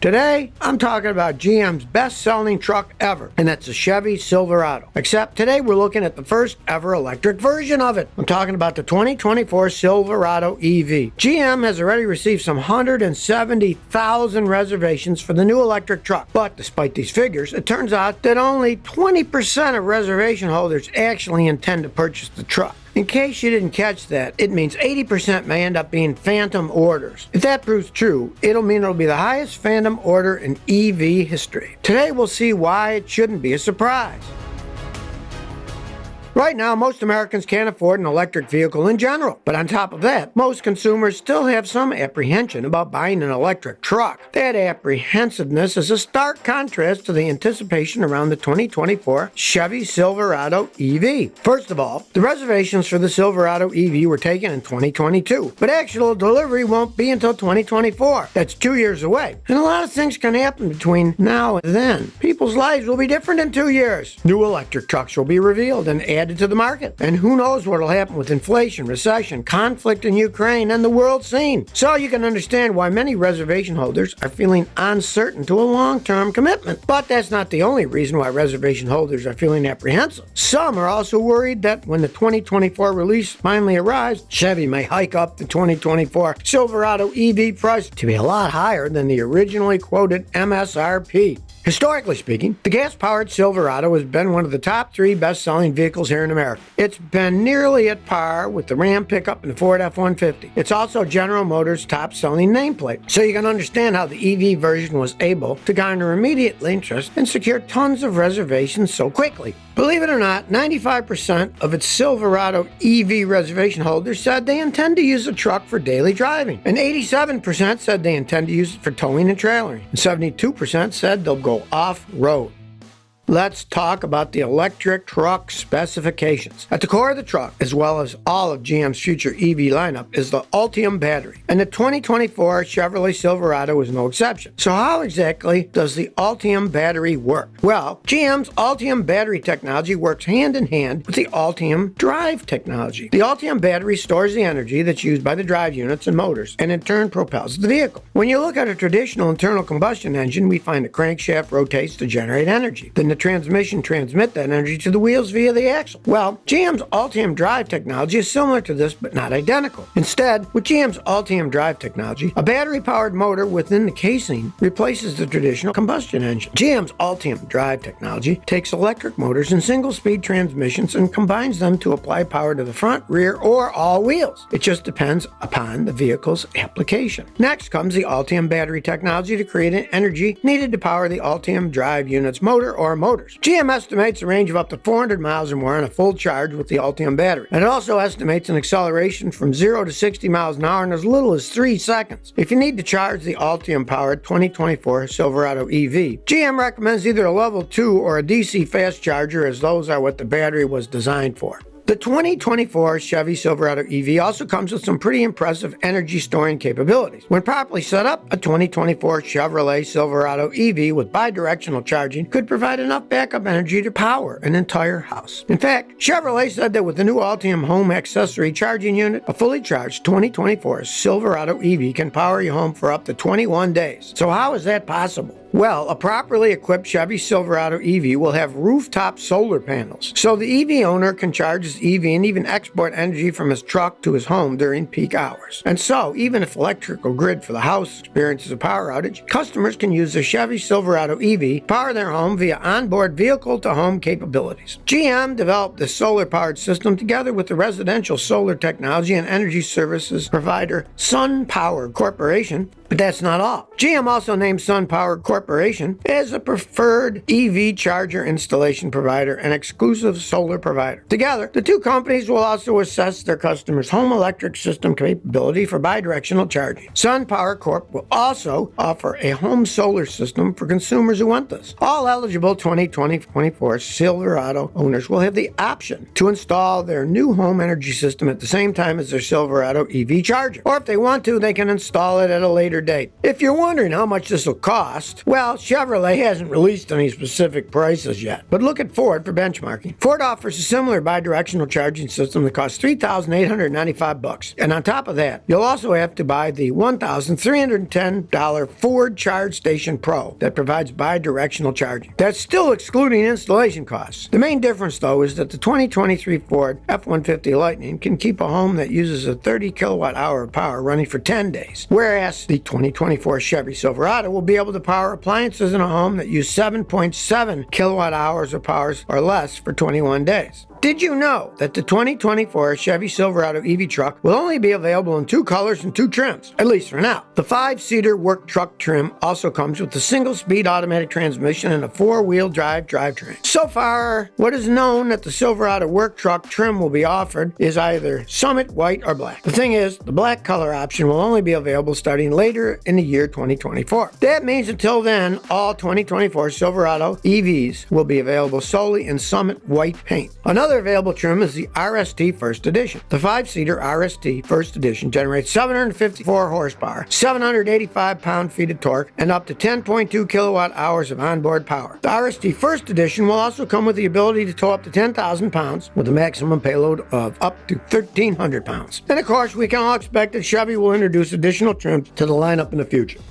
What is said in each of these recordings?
Today, I'm talking about GM's best-selling truck ever, and that's the Chevy Silverado. Except today we're looking at the first ever electric version of it. I'm talking about the 2024 Silverado EV. GM has already received some 170,000 reservations for the new electric truck. But despite these figures, it turns out that only 20% of reservation holders actually intend to purchase the truck. In case you didn't catch that, it means 80% may end up being phantom orders. If that proves true, it'll mean it'll be the highest phantom order in EV history. Today we'll see why it shouldn't be a surprise. Right now, most Americans can't afford an electric vehicle in general. But on top of that, most consumers still have some apprehension about buying an electric truck. That apprehensiveness is a stark contrast to the anticipation around the 2024 Chevy Silverado EV. First of all, the reservations for the Silverado EV were taken in 2022, but actual delivery won't be until 2024. That's 2 years away. And a lot of things can happen between now and then. People's lives will be different in 2 years. New electric trucks will be revealed and added to the market. And who knows what will happen with inflation, recession, conflict in Ukraine, and the world scene. So you can understand why many reservation holders are feeling uncertain to a long-term commitment. But that's not the only reason why reservation holders are feeling apprehensive. Some are also worried that when the 2024 release finally arrives, Chevy may hike up the 2024 Silverado EV price to be a lot higher than the originally quoted MSRP. Historically speaking, the gas-powered Silverado has been one of the top 3 best-selling vehicles here in America. It's been nearly at par with the Ram pickup and the Ford F-150. It's also General Motors' top-selling nameplate, so you can understand how the EV version was able to garner immediate interest and secure tons of reservations so quickly. Believe it or not, 95% of its Silverado EV reservation holders said they intend to use the truck for daily driving, and 87% said they intend to use it for towing and trailering, and 72% said they'll go off-road. Let's talk about the electric truck specifications. At the core of the truck, as well as all of GM's future EV lineup, is the Ultium battery. And the 2024 Chevrolet Silverado is no exception. So how exactly does the Ultium battery work? Well, GM's Ultium battery technology works hand in hand with the Ultium drive technology. The Ultium battery stores the energy that's used by the drive units and motors, and in turn propels the vehicle. When you look at a traditional internal combustion engine, we find the crankshaft rotates to generate energy. Then the transmission transmit that energy to the wheels via the axle. Well, GM's Ultium drive technology is similar to this, but not identical. Instead, with GM's Ultium drive technology, a battery-powered motor within the casing replaces the traditional combustion engine. GM's Ultium drive technology takes electric motors and single-speed transmissions and combines them to apply power to the front, rear, or all wheels. It just depends upon the vehicle's application. Next comes the Ultium battery technology to create an energy needed to power the Ultium drive unit's motor or motors. GM estimates a range of up to 400 miles or more on a full charge with the Ultium battery. And it also estimates an acceleration from 0 to 60 miles an hour in as little as 3 seconds. If you need to charge the Ultium-powered 2024 Silverado EV, GM recommends either a level 2 or a DC fast charger, as those are what the battery was designed for. The 2024 Chevy Silverado EV also comes with some pretty impressive energy storing capabilities. When properly set up, a 2024 Chevrolet Silverado EV with bidirectional charging could provide enough backup energy to power an entire house. In fact, Chevrolet said that with the new Ultium home accessory charging unit, a fully charged 2024 Silverado EV can power your home for up to 21 days. So how is that possible? Well, a properly equipped Chevy Silverado EV will have rooftop solar panels, so the EV owner can charge his EV and even export energy from his truck to his home during peak hours. And so, even if electrical grid for the house experiences a power outage, customers can use the Chevy Silverado EV to power their home via onboard vehicle-to-home capabilities. GM developed this solar-powered system together with the residential solar technology and energy services provider SunPower Corporation. But that's not all. GM also named SunPower Corporation as a preferred EV charger installation provider and exclusive solar provider. Together, the two companies will also assess their customers' home electric system capability for bidirectional charging. SunPower Corp will also offer a home solar system for consumers who want this. All eligible 2024 Silverado owners will have the option to install their new home energy system at the same time as their Silverado EV charger. Or if they want to, they can install it at a later later date. If you're wondering how much this will cost, well, Chevrolet hasn't released any specific prices yet, but look at Ford for benchmarking. Ford offers a similar bi-directional charging system that costs $3,895, and on top of that, you'll also have to buy the $1,310 Ford Charge Station Pro that provides bi-directional charging. That's still excluding installation costs. The main difference, though, is that the 2023 Ford F-150 Lightning can keep a home that uses a 30 kilowatt hour of power running for 10 days, whereas the 2024 Chevy Silverado will be able to power appliances in a home that use 7.7 kilowatt hours of power or less for 21 days. Did you know that the 2024 Chevy Silverado EV truck will only be available in 2 colors and 2 trims, at least for now? The 5-seater work truck trim also comes with a single-speed automatic transmission and a 4-wheel drive drivetrain. So far, what is known that the Silverado work truck trim will be offered is either Summit, white, or black. The thing is, the black color option will only be available starting later in the year 2024. That means until then, all 2024 Silverado EVs will be available solely in Summit white paint. Another available trim is the RST First Edition. The 5-seater RST First Edition generates 754 horsepower, 785 pound-feet of torque, and up to 10.2 kilowatt hours of onboard power. The RST First Edition will also come with the ability to tow up to 10,000 pounds with a maximum payload of up to 1,300 pounds. And of course, we can all expect that Chevy will introduce additional trims to the lineup in the future.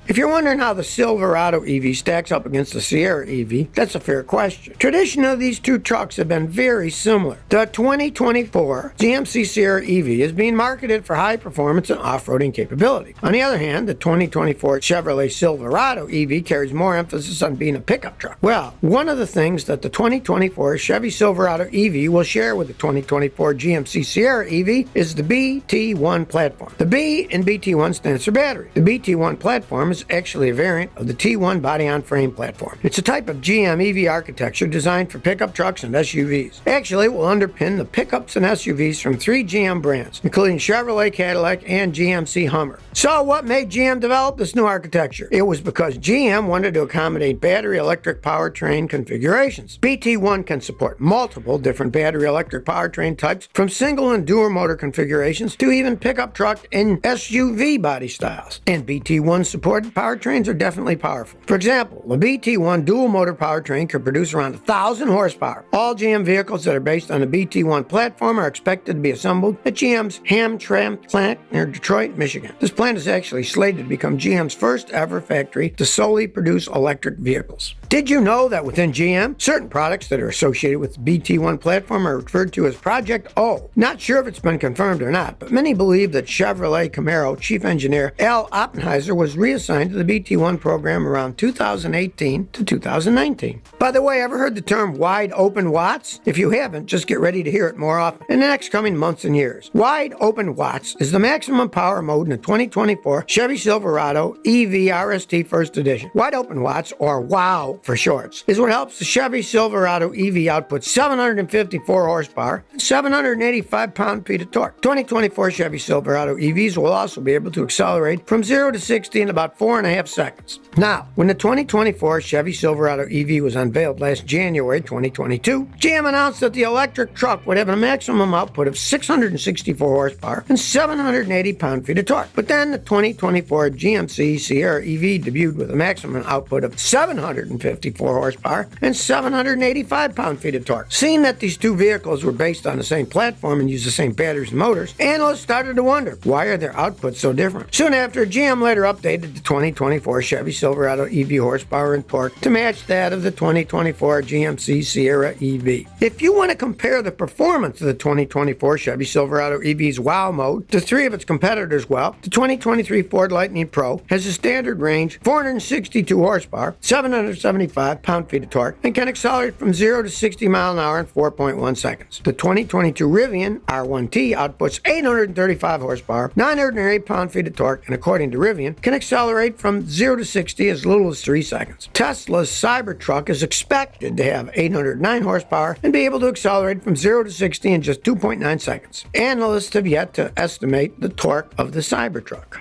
If you're wondering how the Silverado EV stacks up against the Sierra EV, that's a fair question. Traditionally, these two trucks have been very similar. The 2024 GMC Sierra EV is being marketed for high performance and off-roading capability. On the other hand, the 2024 Chevrolet Silverado EV carries more emphasis on being a pickup truck. Well, one of the things that the 2024 Chevy Silverado EV will share with the 2024 GMC Sierra EV is the BT1 Platform. The B in BT1 stands for battery. The BT1 Platform is actually a variant of the T1 body-on-frame platform. It's a type of GM EV architecture designed for pickup trucks and SUVs. Actually, it will underpin the pickups and SUVs from 3 GM brands, including Chevrolet, Cadillac, and GMC Hummer. So what made GM develop this new architecture? It was because GM wanted to accommodate battery electric powertrain configurations. BT1 can support multiple different battery electric powertrain types, from single and dual motor configurations to even pickup truck and SUV body styles. And BT1 supported powertrains are definitely powerful. For example, the BT1 dual motor powertrain can produce around 1,000 horsepower. All GM vehicles that are based on the BT1 platform are expected to be assembled at GM's Hamtramck plant near Detroit, Michigan. This plant is actually slated to become GM's first ever factory to solely produce electric vehicles. Did you know that within GM, certain products that are associated with the BT1 platform are referred to as Project O? Not sure if it's been confirmed or not, but many believe that Chevrolet Camaro chief engineer Al Oppenheiser was reassigned to the BT1 program around 2018 to 2019. By the way, ever heard the term wide open watts? If you haven't, just get ready to hear it more often in the next coming months and years. Wide open watts is the maximum power mode in the 2024 Chevy Silverado EV RST First Edition. Wide open watts, or WOW for shorts, is what helps the Chevy Silverado EV output 754 horsepower and 785 pound-feet of torque. 2024 Chevy Silverado EVs will also be able to accelerate from 0 to 60 in about 4.5 seconds. Now, when the 2024 Chevy Silverado EV was unveiled last January 2022, GM announced that the electric truck would have a maximum output of 664 horsepower and 780 pound-feet of torque. But then the 2024 GMC Sierra EV debuted with a maximum output of 754 horsepower and 785 pound-feet of torque. Seeing that these two vehicles were based on the same platform and used the same batteries and motors, analysts started to wonder, why are their outputs so different? Soon after, GM later updated the 2024 Chevy Silverado EV horsepower and torque to match that of the 2024 GMC Sierra EV. If you want to compare the performance of the 2024 Chevy Silverado EV's WOW mode to 3 of its competitors, well, the 2023 Ford Lightning Pro has a standard range 462 horsepower, 775 pound-feet of torque, and can accelerate from 0 to 60 miles an hour in 4.1 seconds. The 2022 Rivian R1T outputs 835 horsepower, 908 pound-feet of torque, and according to Rivian, can accelerate from 0 to 60 as little as 3 seconds. Tesla's Cybertruck is expected to have 809 horsepower and be able to accelerate from 0 to 60 in just 2.9 seconds. Analysts have yet to estimate the torque of the Cybertruck.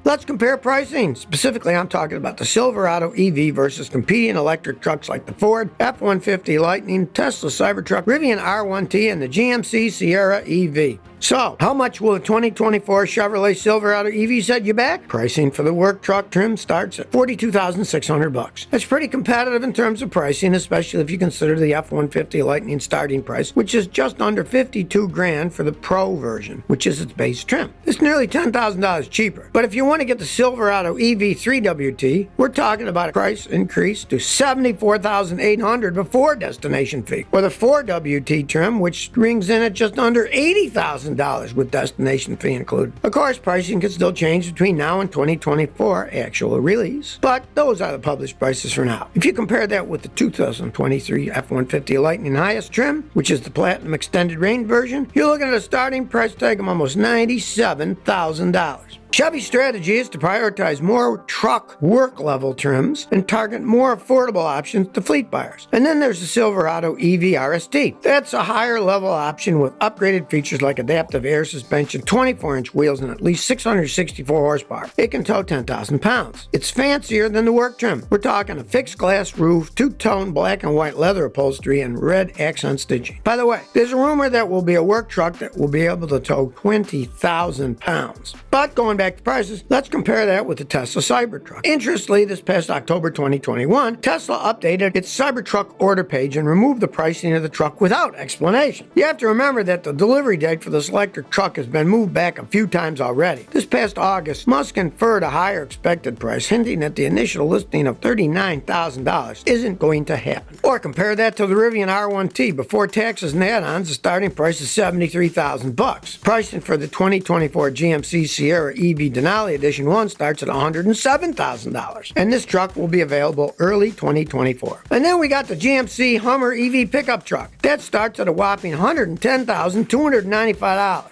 Let's compare pricing. Specifically, I'm talking about the Silverado EV versus competing electric trucks like the Ford F-150 Lightning, Tesla Cybertruck, Rivian R1T, and the GMC Sierra EV. So, how much will a 2024 Chevrolet Silverado EV set you back? Pricing for the work truck trim starts at $42,600. That's pretty competitive in terms of pricing, especially if you consider the F-150 Lightning starting price, which is just under $52,000 for the Pro version, which is its base trim. It's nearly $10,000 cheaper. But if you want to get the Silverado EV 3WT, we're talking about a price increase to $74,800 before destination fee, or the 4WT trim, which rings in at just under $80,000 with destination fee included. Of course, pricing can still change between now and 2024 actual release, but those are the published prices for now. If you compare that with the 2023 F-150 Lightning highest trim, which is the Platinum Extended Range version, you're looking at a starting price tag of almost $97,000. Chevy's strategy is to prioritize more truck work-level trims and target more affordable options to fleet buyers. And then there's the Silverado EV RST. That's a higher-level option with upgraded features like adaptive air suspension, 24-inch wheels, and at least 664 horsepower. It can tow 10,000 pounds. It's fancier than the work trim. We're talking a fixed glass roof, two-tone black and white leather upholstery, and red accent stitching. By the way, there's a rumor that will be a work truck that will be able to tow 20,000 pounds. But going back to prices, let's compare that with the Tesla Cybertruck. Interestingly, this past October 2021, Tesla updated its Cybertruck order page and removed the pricing of the truck without explanation. You have to remember that the delivery date for this electric truck has been moved back a few times already. This past August, Musk inferred a higher expected price, hinting that the initial listing of $39,000 isn't going to happen. Or compare that to the Rivian R1T. Before taxes and add-ons, the starting price is $73,000. Pricing for the 2024 GMC Sierra EV Denali Edition 1 starts at $107,000. And this truck will be available early 2024. And then we got the GMC Hummer EV pickup truck. That starts at a whopping $110,295.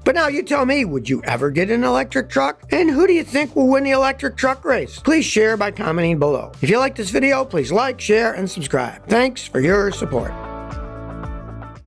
But now you tell me, would you ever get an electric truck? And who do you think will win the electric truck race? Please share by commenting below. If you like this video, please like, share, and subscribe. Thanks for your support.